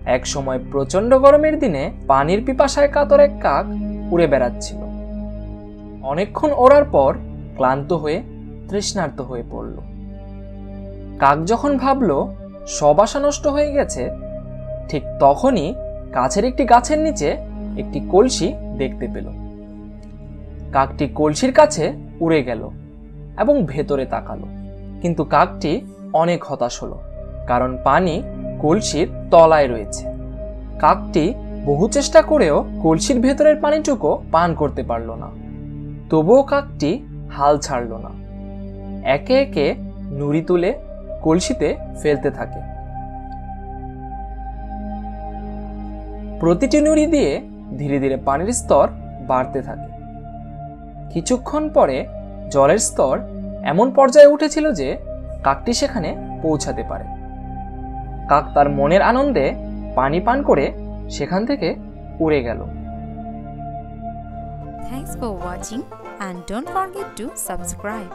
এক সময় প্রচন্ড গরমের দিনে পানির পিপাসায় কাতর এক কাক উড়ে বেড়াচ্ছিল। অনেকক্ষণ ওড়ার পর ক্লান্ত হয়ে তৃষ্ণার্ত হয়ে পড়ল। কাক যখন ভাবল সব আশা নষ্ট হয়ে গেছে, ঠিক তখনই কাছের একটি গাছের নিচে একটি কলসি দেখতে পেল। কাকটি কলসির কাছে উড়ে গেল এবং ভেতরে তাকালো, কিন্তু কাকটি অনেক হতাশ হলো, কারণ পানি কলসির তলায় রয়েছে। কাকটি বহু চেষ্টা করেও কলসির ভেতরের পানিটুকু পান করতে পারল না। তবুও কাকটি হাল ছাড়ল না। একে একে নুড়ি তুলে কলসিতে ফেলতে থাকে। প্রতিটি নুড়ি দিয়ে ধীরে ধীরে পানির স্তর বাড়তে থাকে। কিছুক্ষণ পরে জলের স্তর এমন পর্যায়ে উঠেছিল যে কাকটি সেখানে পৌঁছাতে পারে। কাক তার মনের আনন্দে পানি পান করে সেখান থেকে উড়ে গেল। Thanks for watching and don't forget to subscribe.